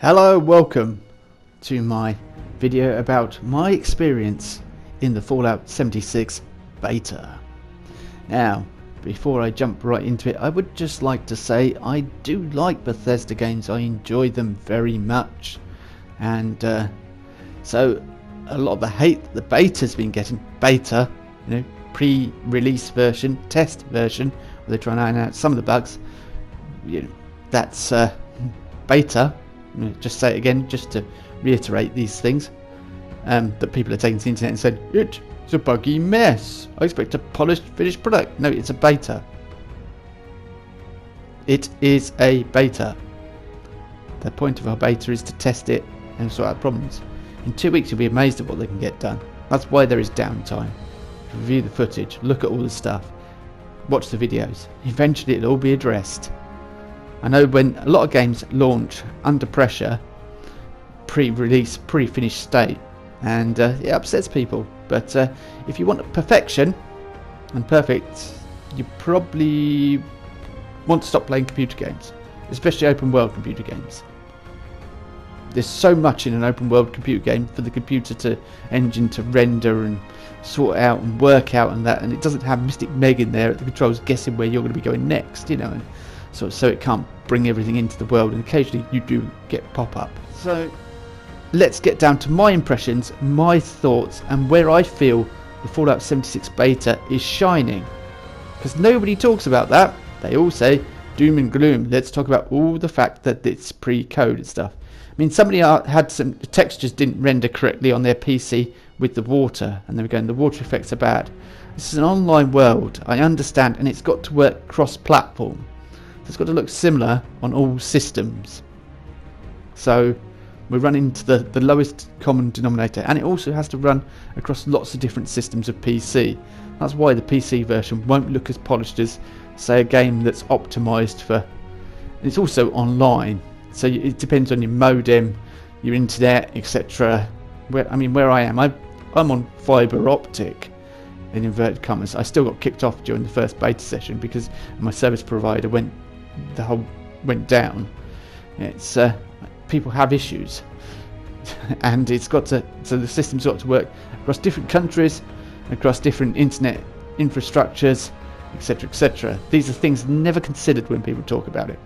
Hello, welcome to my video about my experience in the Fallout 76 beta. Now, before I jump right into it, I would just like to say I do like Bethesda games. I enjoy them very much, and so a lot of the hate that the beta's been getting, beta, pre-release version, test version, where they're trying to iron out some of the bugs, that's beta. Just say it again, just to reiterate these things, that people are taking to the internet and said it's a buggy mess. I expect a polished, finished product. No, it's a beta. It is a beta. The point of a beta is to test it and sort out problems. In 2 weeks, you'll be amazed at what they can get done. That's why there is downtime. Review the footage, look at all the stuff, watch the videos. Eventually, it'll all be addressed. I know when a lot of games launch under pressure, pre-release, pre-finished state, and it upsets people. But if you want perfection and perfect, you probably want to stop playing computer games, especially open world computer games. There's so much in an open world computer game for the computer engine to render and sort out and work out and that, and it doesn't have Mystic Meg in there at the controls guessing where you're going to be going next, and so it can't bring everything into the world, and occasionally you do get pop-up. So let's get down to my impressions, my thoughts, and where I feel the Fallout 76 beta is shining, because nobody talks about that. They all say doom and gloom. Let's talk about all the fact that it's pre-code and stuff. I mean, somebody had some textures didn't render correctly on their PC with the water, and they were going, the water effects are bad. This is an online world, I understand, and it's got to work cross-platform. It's got to look similar on all systems. So we're running to the lowest common denominator, and it also has to run across lots of different systems of PC. That's why the PC version won't look as polished as, say, a game that's optimized for. It's also online, so it depends on your modem, your internet, etc. Where I am, I'm on fibre optic, in inverted commas. I still got kicked off during the first beta session because my service provider went down. It's people have issues, and it's got to. So the system's got to work across different countries, across different internet infrastructures, etc., etc. These are things never considered when people talk about it.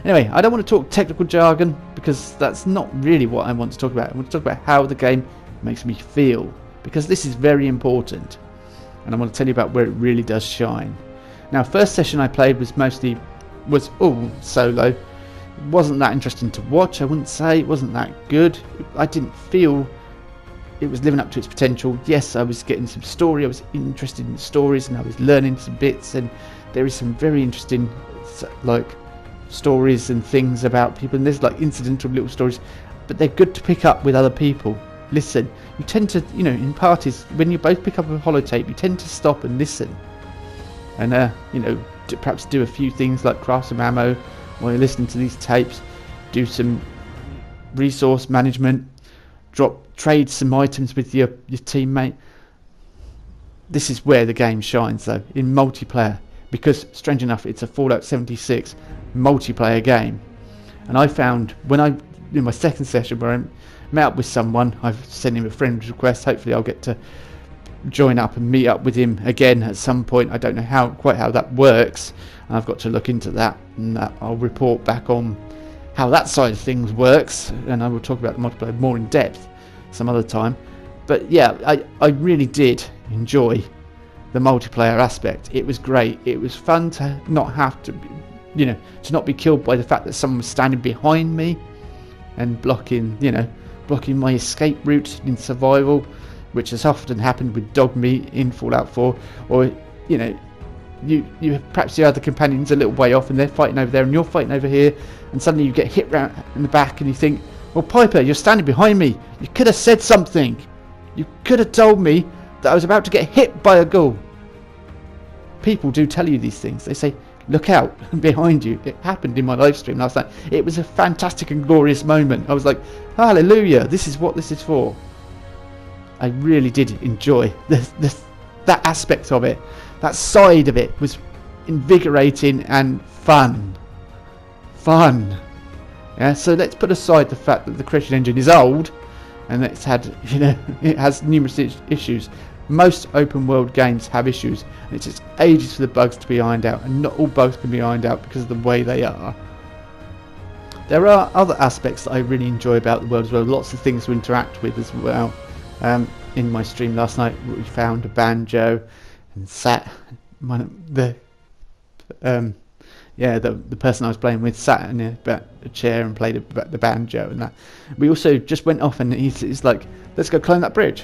Anyway, I don't want to talk technical jargon because that's not really what I want to talk about. I want to talk about how the game makes me feel, because this is very important, and I want to tell you about where it really does shine. Now, first session I played was all solo. It wasn't that interesting to watch, I wouldn't say. It wasn't that good. I didn't feel it was living up to its potential. Yes, I was getting some story, I was interested in the stories, and I was learning some bits, and there is some very interesting stories and things about people, and there's incidental little stories, but they're good to pick up with other people. Listen, you tend to, in parties, when you both pick up a holotape, you tend to stop and listen, and perhaps do a few things like craft some ammo while you're listening to these tapes, do some resource management, trade some items with your teammate. This is where the game shines, though, in multiplayer, because strange enough, it's a Fallout 76 multiplayer game. And I found in my second session where I met up with someone, I've sent him a friend request. Hopefully I'll get to join up and meet up with him again at some point. I don't know quite how that works, and I've got to look into that, and I'll report back on how that side of things works, and I will talk about the multiplayer more in depth some other time. But yeah, I really did enjoy the multiplayer aspect. It was great. It was fun to not have to to not be killed by the fact that someone was standing behind me and blocking my escape route in survival, which has often happened with dog meat in Fallout 4, or you perhaps your other companions a little way off and they're fighting over there and you're fighting over here, and suddenly you get hit round in the back and you think, well, Piper, you're standing behind me, you could have said something, you could have told me that I was about to get hit by a ghoul. People do tell you these things. They say, look out behind you. It happened in my live stream last night. It was a fantastic and glorious moment. I was like, hallelujah, this is what this is for. I really did enjoy that aspect of it. That side of it was invigorating and fun. Yeah, so let's put aside the fact that the creation engine is old and it's had, it has numerous issues. Most open world games have issues, and it takes ages for the bugs to be ironed out, and not all bugs can be ironed out because of the way they are. There are other aspects that I really enjoy about the world as well, lots of things to interact with as well. In my stream last night we found a banjo and sat the person I was playing with sat in a chair and played the banjo and that. We also just went off and he's like, let's go climb that bridge.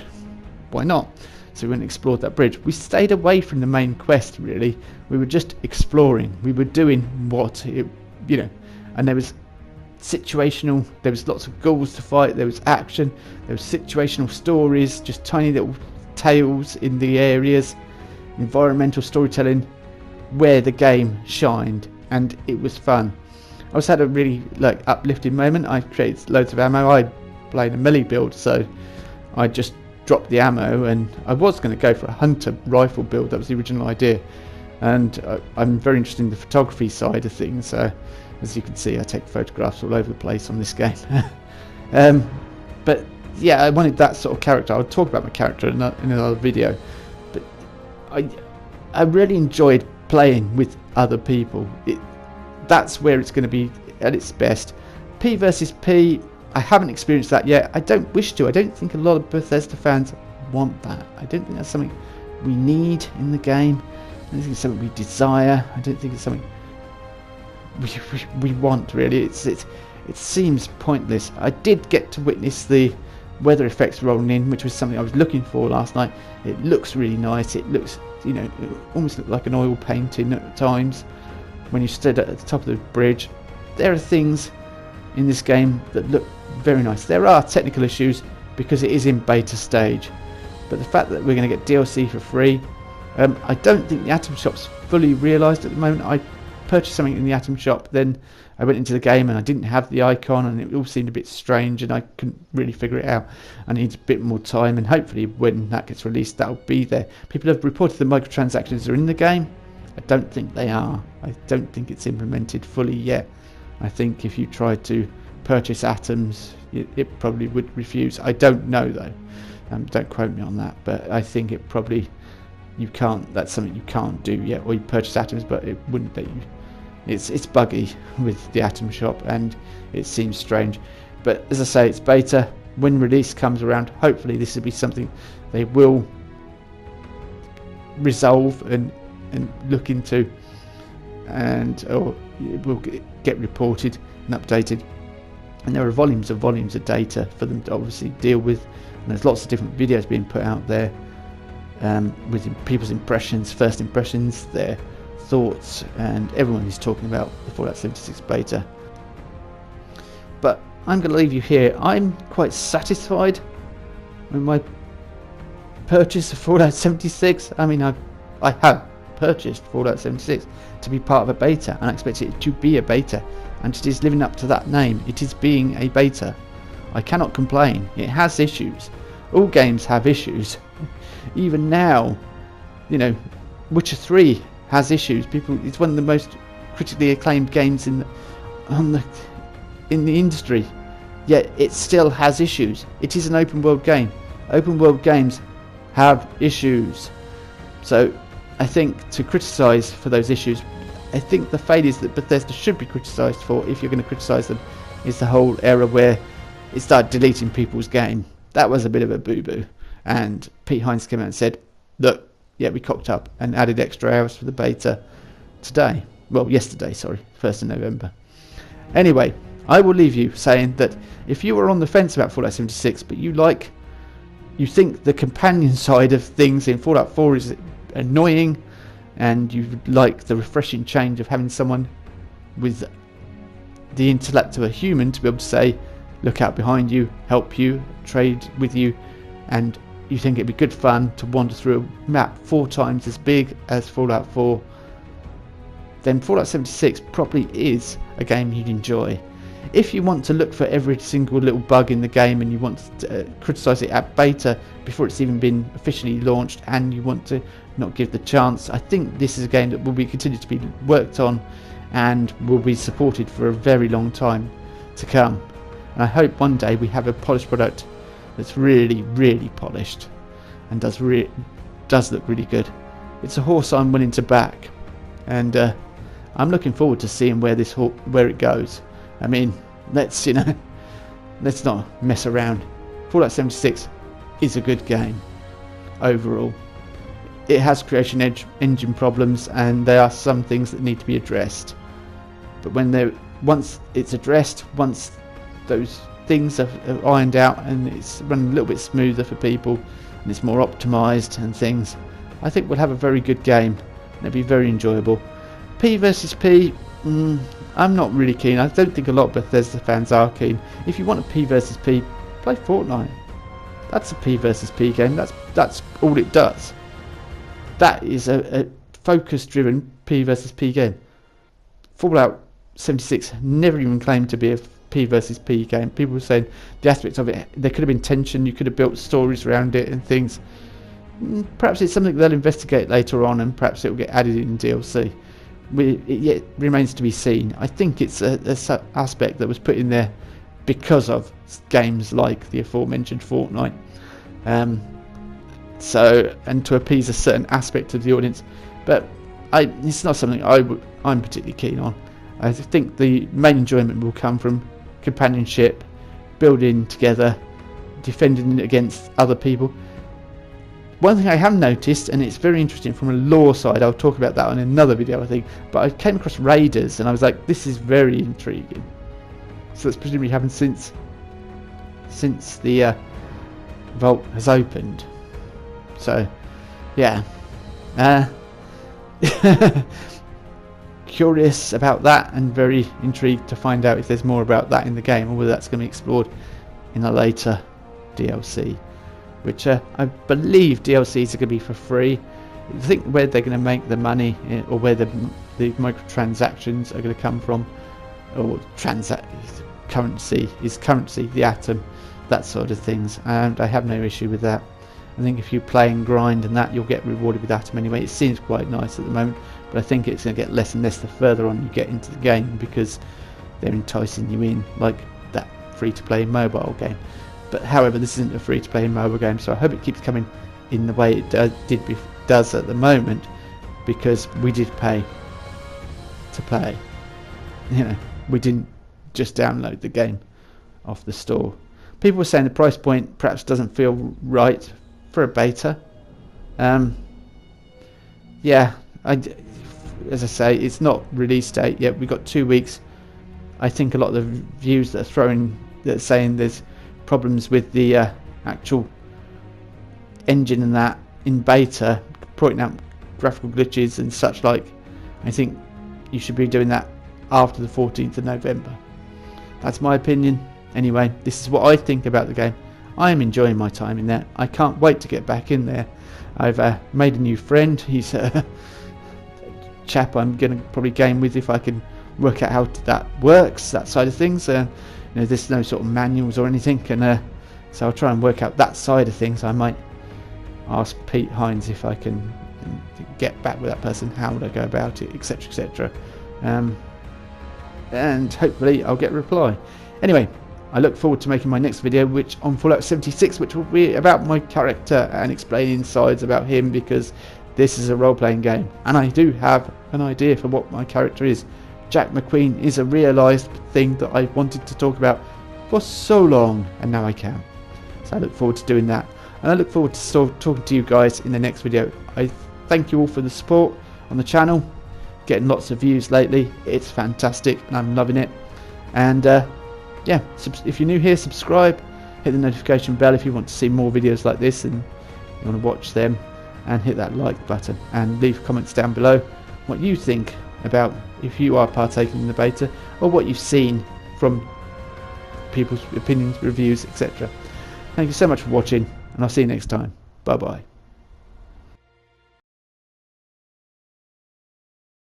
Why not? So we went and explored that bridge. We stayed away from the main quest really. We were just exploring. We were doing and there was situational, there was lots of ghouls to fight, there was action, there was situational stories, just tiny little tales in the areas, environmental storytelling where the game shined, and it was fun. I also had a really uplifting moment. I created loads of ammo. I played a melee build, so I just dropped the ammo, and I was going to go for a hunter rifle build. That was the original idea, and I'm very interested in the photography side of things, so as you can see I take photographs all over the place on this game. But yeah, I wanted that sort of character. I'll talk about my character in another video, but I really enjoyed playing with other people. That's where it's going to be at its best. P versus P, I haven't experienced that yet. I don't wish to. I don't think a lot of Bethesda fans want that. I don't think that's something we need in the game. I don't think it's something we desire. I don't think it's something we want really. It seems pointless. I did get to witness the weather effects rolling in, which was something I was looking for last night. It looks really nice. It looks, it almost looked like an oil painting at times when you stood at the top of the bridge. There are things in this game that look very nice. There are technical issues because it is in beta stage, but the fact that we're going to get DLC for free, I don't think the Atom Shop's fully realised at the moment. I purchased something in the Atom Shop, then I went into the game and I didn't have the icon, and it all seemed a bit strange and I couldn't really figure it out. I need a bit more time, and hopefully when that gets released that'll be there. People have reported the microtransactions are in the game. I don't think they are. I don't think it's implemented fully yet. I think if you tried to purchase atoms it probably would refuse. I don't know though, don't quote me on that, but I think it probably, you can't, that's something you can't do yet. Or you purchase atoms but it wouldn't let you. It's buggy with the Atom Shop and it seems strange, but as I say, it's beta. When release comes around, hopefully this will be something they will resolve and look into, or it will get reported and updated. And there are volumes of data for them to obviously deal with, and there's lots of different videos being put out there with people's impressions, first impressions, their thoughts, and everyone is talking about the Fallout 76 beta. But I'm going to leave you here. I'm quite satisfied with my purchase of Fallout 76. I mean, I have purchased Fallout 76 to be part of a beta, and I expect it to be a beta, and it is living up to that name. It is being a beta. I cannot complain. It has issues. All games have issues. Even now, Witcher 3 has issues. It's one of the most critically acclaimed games in the industry, yet it still has issues. It is an open world game. Open world games have issues. So I think to criticise for those issues, I think the failures that Bethesda should be criticised for, if you're going to criticise them, is the whole era where it started deleting people's game. That was a bit of a boo-boo, and Pete Hines came out and said, look, yeah, we cocked up and added extra hours for the beta yesterday, 1st of November. Anyway, I will leave you saying that if you were on the fence about Fallout 76, but you think the companion side of things in Fallout 4 is annoying, and you like the refreshing change of having someone with the intellect of a human to be able to say, look out behind you, help you, trade with you, and you think it'd be good fun to wander through a map 4 times as big as Fallout 4, then Fallout 76 probably is a game you'd enjoy. If you want to look for every single little bug in the game, and you want to criticise it at beta before it's even been officially launched, and you want to not give the chance, I think this is a game that will be continued to be worked on and will be supported for a very long time. to come. And I hope one day we have a polished product that's really, really polished and does look really good. It's a horse I'm willing to back, and I'm looking forward to seeing where it goes. I mean, let's not mess around. Fallout 76 is a good game overall. It has creation engine problems, and there are some things that need to be addressed. But once it's addressed, once those things are ironed out and it's running a little bit smoother for people and it's more optimized and things, I think we'll have a very good game and it'll be very enjoyable. P versus P, I'm not really keen. I don't think a lot of Bethesda fans are keen. If you want a P versus P, play Fortnite. That's a P versus P game. That's all it does. That is a focus-driven P versus P game. Fallout 76 never even claimed to be a P versus P game. People were saying the aspects of it, there could have been tension, you could have built stories around it and things. Perhaps it's something they'll investigate later on, and perhaps it will get added in DLC. It yet remains to be seen. I think it's a aspect that was put in there because of games like the aforementioned Fortnite. And to appease a certain aspect of the audience, but it's not something I'm particularly keen on. I think the main enjoyment will come from companionship, building together, defending against other people. One thing I have noticed, and it's very interesting from a lore side, I'll talk about that on another video I think, but I came across raiders and I was like, this is very intriguing. So it's presumably happened since the vault has opened. So yeah, curious about that and very intrigued to find out if there's more about that in the game, or whether that's going to be explored in a later DLC, which I believe DLCs are going to be for free. I think where they're going to make the money, or where the microtransactions are going to come from, or currency, the atom, that sort of things, and I have no issue with that. I think if you play and grind and that, you'll get rewarded with atom anyway. It seems quite nice at the moment, but I think it's going to get less and less the further on you get into the game, because they're enticing you in, like that free-to-play mobile game. But however, this isn't a free-to-play mobile game, so I hope it keeps coming in the way it does at the moment, because we did pay to play. We didn't just download the game off the store. People were saying the price point perhaps doesn't feel right for a beta. Yeah, as I say, it's not release date yet. We've got 2 weeks. I think a lot of the views that are saying there's problems with the actual engine and that in beta, pointing out graphical glitches and such like. I think you should be doing that after the 14th of November. That's my opinion. Anyway, this is what I think about the game. I am enjoying my time in there. I can't wait to get back in there. I've made a new friend. He's a chap I'm going to probably game with if I can work out how that works, that side of things. There's no sort of manuals or anything, and so I'll try and work out that side of things. I might ask Pete Hines if I can get back with that person, how would I go about it, etc, etc, and hopefully I'll get a reply. Anyway, I look forward to making my next video, which on Fallout 76, which will be about my character and explaining sides about him, because this is a role-playing game and I do have an idea for what my character is. Jack McQueen is a realised thing that I wanted to talk about for so long, and now I can. So I look forward to doing that, and I look forward to talking to you guys in the next video. I thank you all for the support on the channel, getting lots of views lately. It's fantastic and I'm loving it. And yeah, if you're new here, subscribe, hit the notification bell if you want to see more videos like this and you want to watch them, and hit that like button and leave comments down below what you think about if you are partaking in the beta, or what you've seen from people's opinions, reviews, etc. Thank you so much for watching, and I'll see you next time. Bye bye.